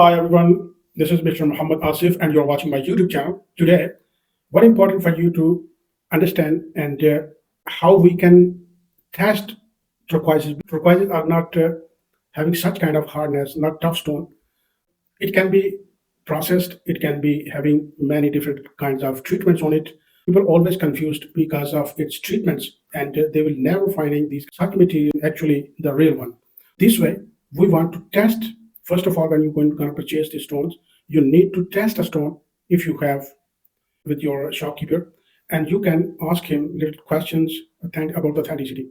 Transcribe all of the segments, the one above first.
Hi everyone, this is Mr. Muhammad Asif and you're watching my YouTube channel. Today, what important for you to understand and how we can test turquoises. Turquoises are not having such kind of hardness, not tough stone. It can be processed, it can be having many different kinds of treatments on it. People always confused because of its treatments and they will never finding these such material actually the real one. This way, we want to test. First of all, when you're going to purchase these stones, you need to test a stone if you have with your shopkeeper, and you can ask him little questions about the authenticity.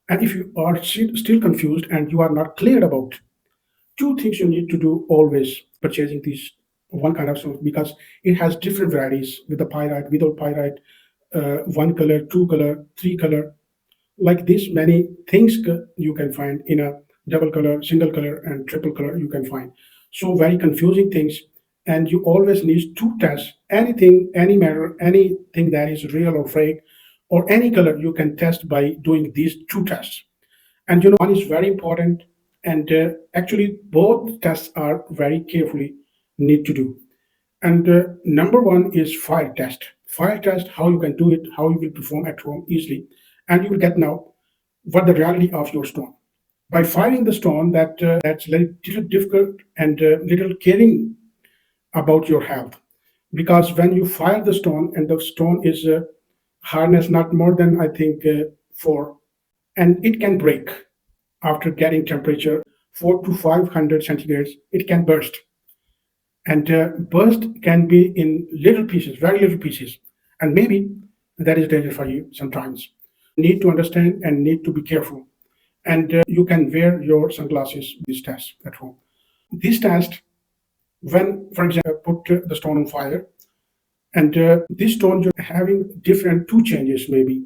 And if you are still confused and you are not clear about two things you need to do always purchasing these one kind of stone because it has different varieties with the pyrite, without pyrite, one color, two color, three color, like this many things you can find in a double color, single color, and triple color you can find. So very confusing things, and you always need to test anything, any matter, anything that is real or fake, or any color you can test by doing these two tests. And one is very important, and actually both tests are very carefully need to do. And number one is fire test. Fire test, how you can do it, how you will perform at home easily, and you will get now what the reality of your stone. By firing the stone, that's little difficult and little caring about your health, because when you fire the stone and the stone is hardness not more than I think 4, and it can break after getting temperature 4 to 500 centigrades. It can burst, and burst can be in little pieces, very little pieces, and maybe that is dangerous for you sometimes. Need to understand and need to be careful, and you can wear your sunglasses this test at home. This test, when for example put the stone on fire, and this stone you're having different two changes maybe,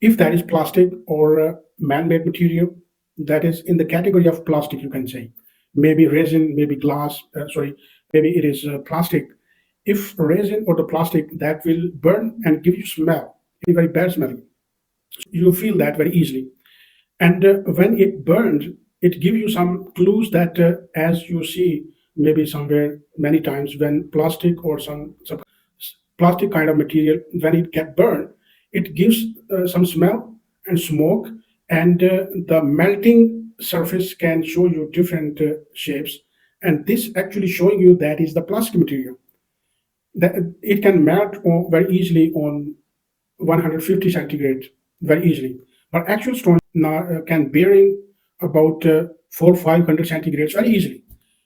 if that is plastic or man-made material, that is in the category of plastic, you can say maybe resin, maybe glass, maybe it is plastic. If resin or the plastic, that will burn and give you smell, very bad smelling, you feel that very easily. And when it burns, it gives you some clues that as you see maybe somewhere many times when plastic or some plastic kind of material, when it get burned, it gives some smell and smoke, and the melting surface can show you different shapes, and this actually showing you that is the plastic material, that it can melt very easily on 150 centigrade very easily. But actual stone now can bearing about 400-500 centigrades very easily.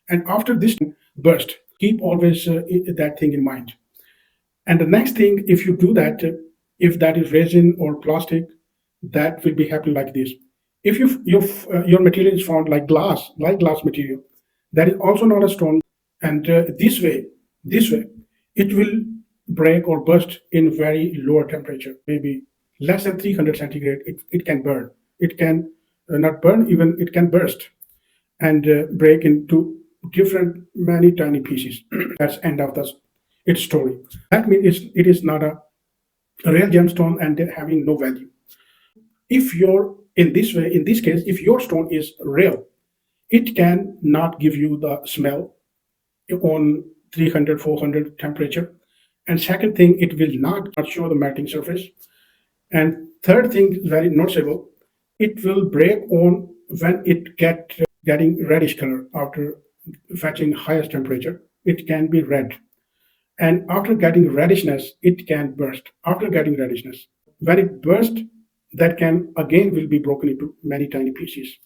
And after this burst, keep always that thing in mind. And the next thing, if you do that, if that is resin or plastic, that will be happening like this. If your material is found like glass material, that is also not a stone, and this way, it will break or burst in very lower temperature, maybe less than 300 centigrade. It can burn. It can not burn, even it can burst and break into different many tiny pieces. That's end of its story. That means it is not a real gemstone and having no value. If you're in this way, in this case, if your stone is real, it can not give you the smell on 300, 400 temperature. And second thing, it will not show the melting surface. And third thing, very noticeable, it will break on when it getting reddish color after fetching highest temperature. It can be red. And after getting reddishness, it can burst. After getting reddishness, when it bursts, that can again will be broken into many tiny pieces.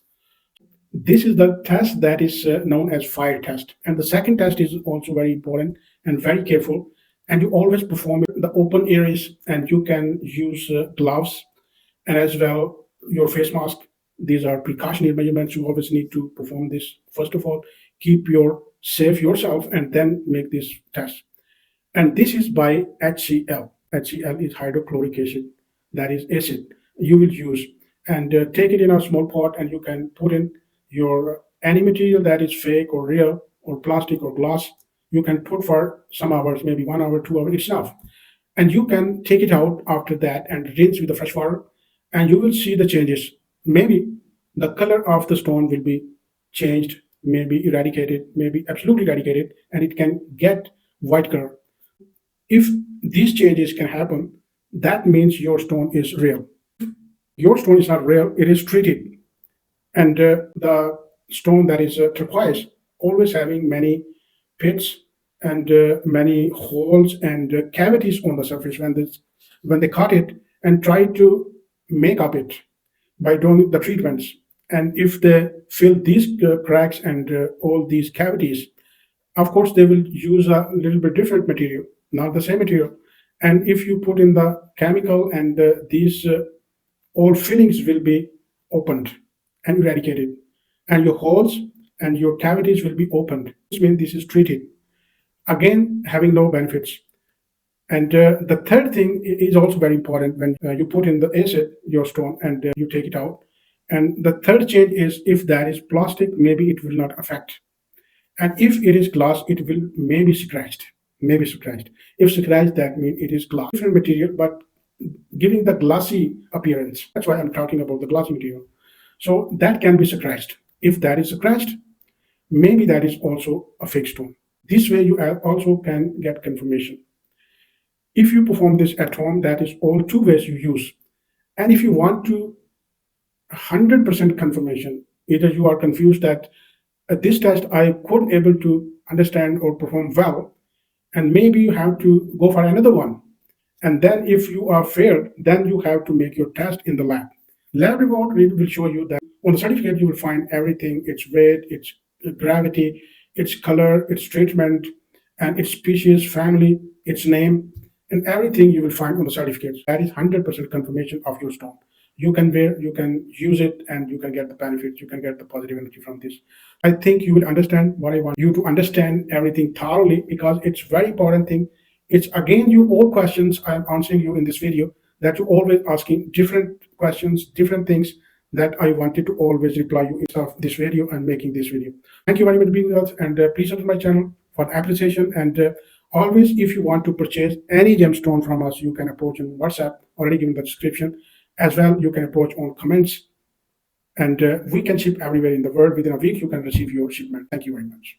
This is the test that is known as fire test. And the second test is also very important and very careful. And you always perform it in the open areas, and you can use gloves and as well your face mask. These are precautionary measurements. You always need to perform this. First of all, keep your safe yourself and then make this test. And this is by HCl. HCl is hydrochloric acid, that is acid you will use. And take it in a small pot, and you can put in your any material that is fake or real or plastic or glass. You can put for some hours, maybe 1 hour, 2 hours, it's enough. And you can take it out after that and rinse with the fresh water, and you will see the changes. Maybe the color of the stone will be changed maybe eradicated, maybe absolutely eradicated, and it can get white color. If these changes can happen, that means your stone is real. Your stone is not real, it is treated. And the stone that is turquoise, always having many pits and many holes and cavities on the surface when they cut it and try to make up it by doing the treatments. And if they fill these cracks and all these cavities, of course they will use a little bit different material, not the same material. And if you put in the chemical and these all fillings will be opened and eradicated, and your holes and your cavities will be opened. This means this is treated. Again, having no benefits. And the third thing is also very important when you put in the acid, your stone, and you take it out. And the third change is if that is plastic, maybe it will not affect. And if it is glass, it will maybe scratched. Maybe scratched. If scratched, that means it is glass. Different material, but giving the glossy appearance. That's why I'm talking about the glossy material. So that can be scratched. If that is scratched, maybe that is also a fake stone. This way you also can get confirmation. If you perform this at home, that is all two ways you use. And if you want to 100% confirmation, either you are confused that this test I couldn't able to understand or perform well, and maybe you have to go for another one. And then if you are failed, then you have to make your test in the lab. Lab report will show you that on the certificate you will find everything, its weight, its gravity, its color, its treatment, and its species, family, its name, and everything you will find on the certificates. That is 100% confirmation of your stone. You can wear, you can use it, and you can get the benefits, you can get the positive energy from this. I think you will understand what I want you to understand everything thoroughly, because it's very important thing. It's again your all questions I'm answering you in this video, that you're always asking different questions, different things that I wanted to always reply you in this video and making this video. Thank you very much for being with us, and please subscribe to my channel for appreciation. And always, if you want to purchase any gemstone from us, you can approach on WhatsApp, already given the description. As well, you can approach on comments, and we can ship everywhere in the world. Within a week, you can receive your shipment. Thank you very much.